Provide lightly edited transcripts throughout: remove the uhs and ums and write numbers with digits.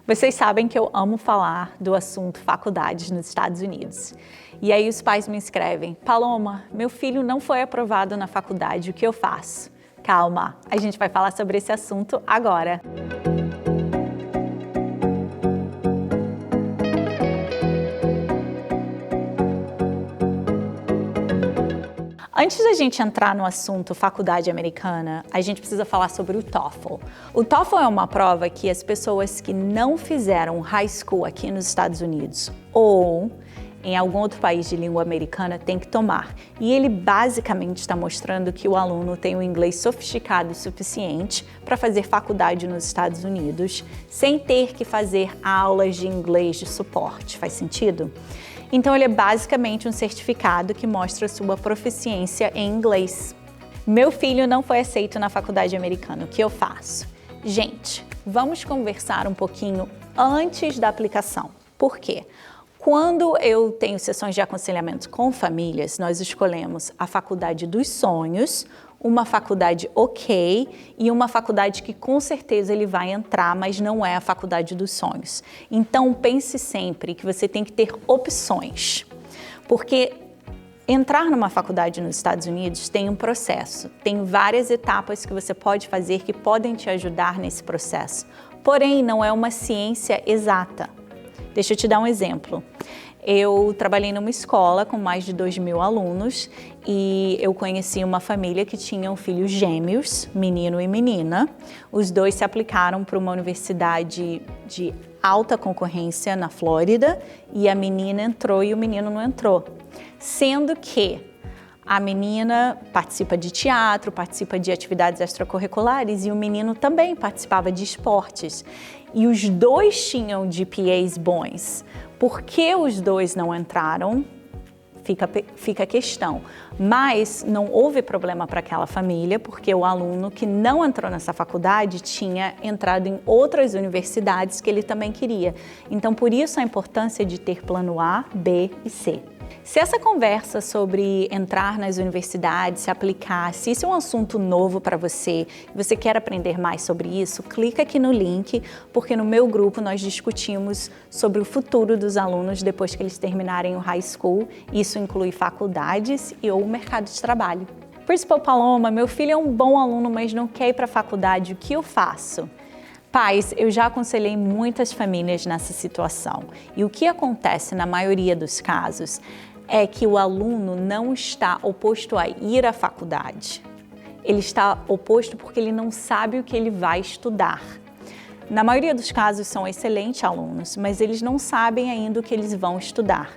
Vocês sabem que eu amo falar do assunto faculdades nos Estados Unidos. E aí os pais me escrevem: Paloma, meu filho não foi aprovado na faculdade, o que eu faço? Calma, a gente vai falar sobre esse assunto agora. Antes da gente entrar no assunto faculdade americana, a gente precisa falar sobre o TOEFL. O TOEFL é uma prova que as pessoas que não fizeram high school aqui nos Estados Unidos ou em algum outro país de língua americana têm que tomar. E ele basicamente está mostrando que o aluno tem um inglês sofisticado o suficiente para fazer faculdade nos Estados Unidos sem ter que fazer aulas de inglês de suporte. Faz sentido? Então ele é basicamente um certificado que mostra sua proficiência em inglês. Meu filho não foi aceito na faculdade americana, o que eu faço? Gente, vamos conversar um pouquinho antes da aplicação. Por quê? Quando eu tenho sessões de aconselhamento com famílias, nós escolhemos a faculdade dos sonhos, uma faculdade ok e uma faculdade que com certeza ele vai entrar, mas não é a faculdade dos sonhos. Então pense sempre que você tem que ter opções, porque entrar numa faculdade nos Estados Unidos tem um processo, tem várias etapas que você pode fazer que podem te ajudar nesse processo, porém não é uma ciência exata. Deixa eu te dar um exemplo. Eu trabalhei numa escola com mais de 2.000 alunos e eu conheci uma família que tinha filhos gêmeos, menino e menina. Os dois se aplicaram para uma universidade de alta concorrência na Flórida e a menina entrou e o menino não entrou. Sendo que a menina participa de teatro, participa de atividades extracurriculares e o menino também participava de esportes. E os dois tinham GPAs bons. Por que os dois não entraram? Fica a questão. Mas não houve problema para aquela família, porque o aluno que não entrou nessa faculdade tinha entrado em outras universidades que ele também queria. Então, por isso a importância de ter plano A, B e C. Se essa conversa sobre entrar nas universidades, se aplicar, se isso é um assunto novo para você e você quer aprender mais sobre isso, clica aqui no link, porque no meu grupo nós discutimos sobre o futuro dos alunos depois que eles terminarem o high school. Isso inclui faculdades e ou o mercado de trabalho. Principal Paloma, meu filho é um bom aluno, mas não quer ir para a faculdade, o que eu faço? Pais, eu já aconselhei muitas famílias nessa situação. E o que acontece na maioria dos casos é que o aluno não está oposto a ir à faculdade. Ele está oposto porque ele não sabe o que ele vai estudar. Na maioria dos casos são excelentes alunos, mas eles não sabem ainda o que eles vão estudar.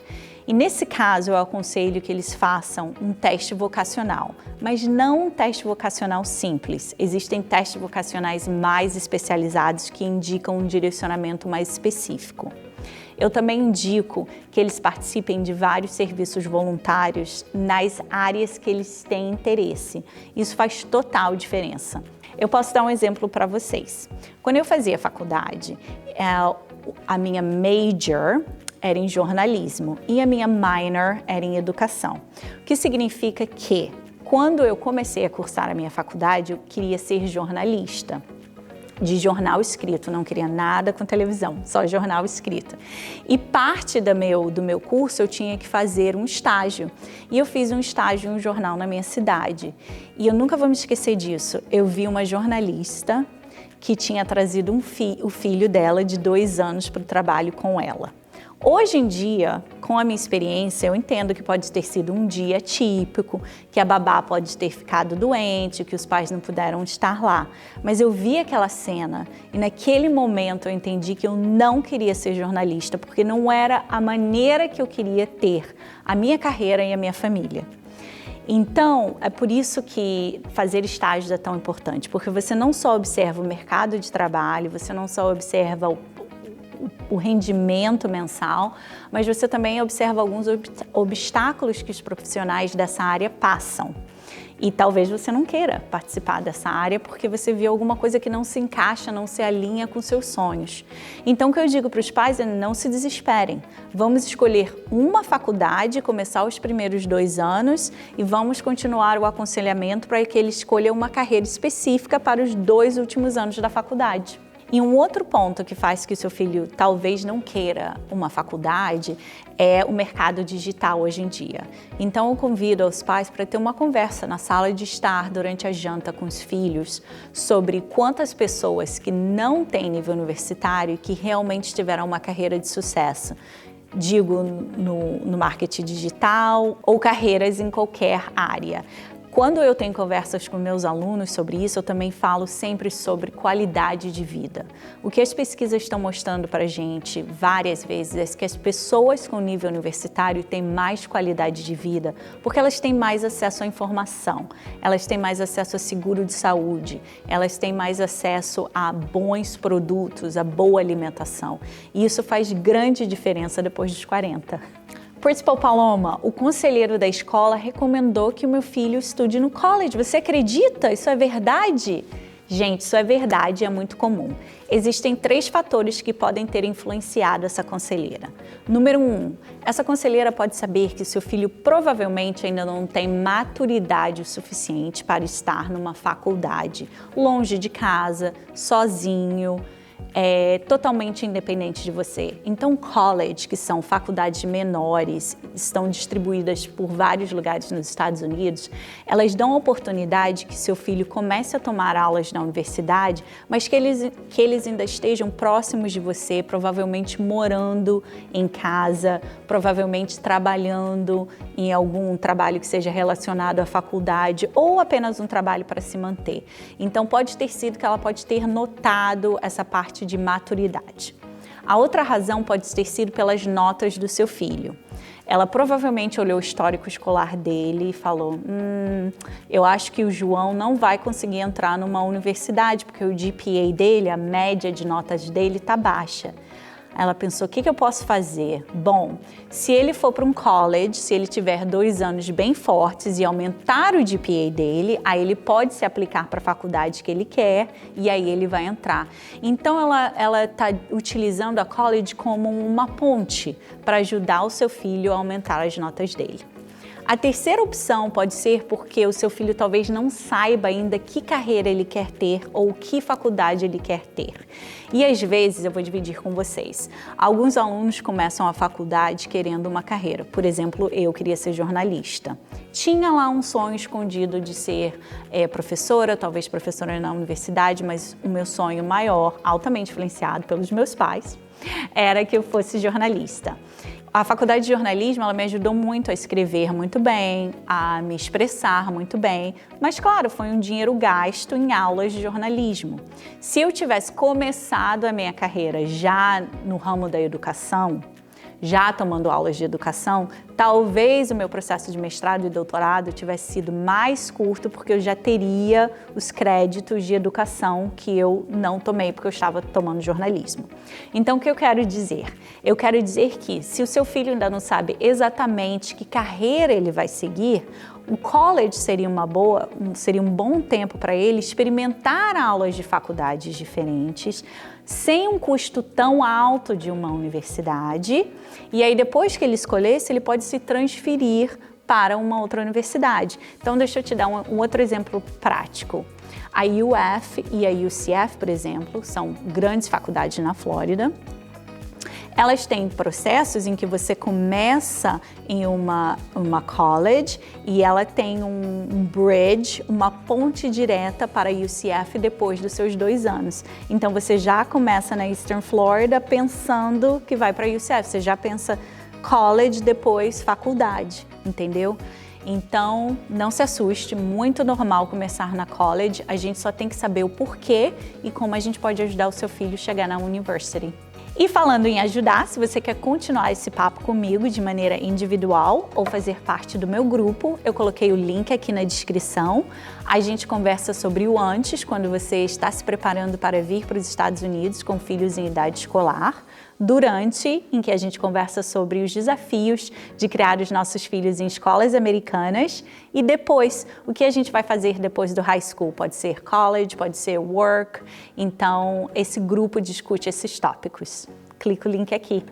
E nesse caso eu aconselho que eles façam um teste vocacional, mas não um teste vocacional simples. Existem testes vocacionais mais especializados que indicam um direcionamento mais específico. Eu também indico que eles participem de vários serviços voluntários nas áreas que eles têm interesse. Isso faz total diferença. Eu posso dar um exemplo para vocês. Quando eu fazia faculdade, a minha major era em jornalismo e a minha minor era em educação. O que significa que, quando eu comecei a cursar a minha faculdade, eu queria ser jornalista, de jornal escrito, não queria nada com televisão, só jornal escrito. E parte do meu curso eu tinha que fazer um estágio. E eu fiz um estágio em um jornal na minha cidade. E eu nunca vou me esquecer disso. Eu vi uma jornalista que tinha trazido o filho dela de 2 anos para o trabalho com ela. Hoje em dia, com a minha experiência, eu entendo que pode ter sido um dia típico, que a babá pode ter ficado doente, que os pais não puderam estar lá. Mas eu vi aquela cena e naquele momento eu entendi que eu não queria ser jornalista, porque não era a maneira que eu queria ter a minha carreira e a minha família. Então, é por isso que fazer estágios é tão importante, porque você não só observa o mercado de trabalho, você não só observa o rendimento mensal, mas você também observa alguns obstáculos que os profissionais dessa área passam. E talvez você não queira participar dessa área porque você viu alguma coisa que não se encaixa, não se alinha com seus sonhos. Então, o que eu digo para os pais é: não se desesperem. Vamos escolher uma faculdade, começar os primeiros 2 anos e vamos continuar o aconselhamento para que ele escolha uma carreira específica para os 2 últimos anos da faculdade. E um outro ponto que faz que o seu filho talvez não queira uma faculdade é o mercado digital hoje em dia. Então eu convido os pais para ter uma conversa na sala de estar durante a janta com os filhos sobre quantas pessoas que não têm nível universitário e que realmente tiveram uma carreira de sucesso. Digo no marketing digital ou carreiras em qualquer área. Quando eu tenho conversas com meus alunos sobre isso, eu também falo sempre sobre qualidade de vida. O que as pesquisas estão mostrando para a gente várias vezes é que as pessoas com nível universitário têm mais qualidade de vida porque elas têm mais acesso à informação, elas têm mais acesso a seguro de saúde, elas têm mais acesso a bons produtos, a boa alimentação. E isso faz grande diferença depois dos 40. Principal Paloma, o conselheiro da escola recomendou que o meu filho estude no college. Você acredita? Isso é verdade? Gente, isso é verdade e é muito comum. Existem 3 fatores que podem ter influenciado essa conselheira. Número 1, essa conselheira pode saber que seu filho provavelmente ainda não tem maturidade o suficiente para estar numa faculdade, longe de casa, sozinho, totalmente independente de você. Então, college, que são faculdades menores, estão distribuídas por vários lugares nos Estados Unidos, elas dão a oportunidade que seu filho comece a tomar aulas na universidade, mas que eles ainda estejam próximos de você, provavelmente morando em casa, provavelmente trabalhando em algum trabalho que seja relacionado à faculdade ou apenas um trabalho para se manter. Então, pode ter sido que ela pode ter notado essa parte de maturidade. A outra razão pode ter sido pelas notas do seu filho. Ela provavelmente olhou o histórico escolar dele e falou, eu acho que o João não vai conseguir entrar numa universidade porque o GPA dele, a média de notas dele, está baixa. Ela pensou, o que eu posso fazer? Bom, se ele for para um college, se ele tiver 2 anos bem fortes e aumentar o GPA dele, aí ele pode se aplicar para a faculdade que ele quer e aí ele vai entrar. Então, ela está utilizando a college como uma ponte para ajudar o seu filho a aumentar as notas dele. A terceira opção pode ser porque o seu filho talvez não saiba ainda que carreira ele quer ter ou que faculdade ele quer ter. E às vezes, eu vou dividir com vocês, alguns alunos começam a faculdade querendo uma carreira. Por exemplo, eu queria ser jornalista. Tinha lá um sonho escondido de ser professora, talvez professora na universidade, mas o meu sonho maior, altamente influenciado pelos meus pais, era que eu fosse jornalista. A faculdade de jornalismo, ela me ajudou muito a escrever muito bem, a me expressar muito bem, mas claro, foi um dinheiro gasto em aulas de jornalismo. Se eu tivesse começado a minha carreira já no ramo da educação, já tomando aulas de educação, talvez o meu processo de mestrado e doutorado tivesse sido mais curto porque eu já teria os créditos de educação que eu não tomei porque eu estava tomando jornalismo. Então, o que eu quero dizer? Eu quero dizer que se o seu filho ainda não sabe exatamente que carreira ele vai seguir, o college seria um bom tempo para ele experimentar aulas de faculdades diferentes, sem um custo tão alto de uma universidade, e aí depois que ele escolhesse, ele pode se transferir para uma outra universidade. Então, deixa eu te dar um outro exemplo prático. A UF e a UCF, por exemplo, são grandes faculdades na Flórida. Elas têm processos em que você começa em uma college e ela tem um bridge, uma ponte direta para a UCF depois dos seus 2 anos. Então, você já começa na Eastern Florida pensando que vai para a UCF. Você já pensa college, depois faculdade, entendeu? Então, não se assuste, muito normal começar na college. A gente só tem que saber o porquê e como a gente pode ajudar o seu filho a chegar na university. E falando em ajudar, se você quer continuar esse papo comigo de maneira individual ou fazer parte do meu grupo, eu coloquei o link aqui na descrição. A gente conversa sobre o antes, quando você está se preparando para vir para os Estados Unidos com filhos em idade escolar. Durante, em que a gente conversa sobre os desafios de criar os nossos filhos em escolas americanas. E depois, o que a gente vai fazer depois do high school? Pode ser college, pode ser work. Então, esse grupo discute esses tópicos. Clica o link aqui.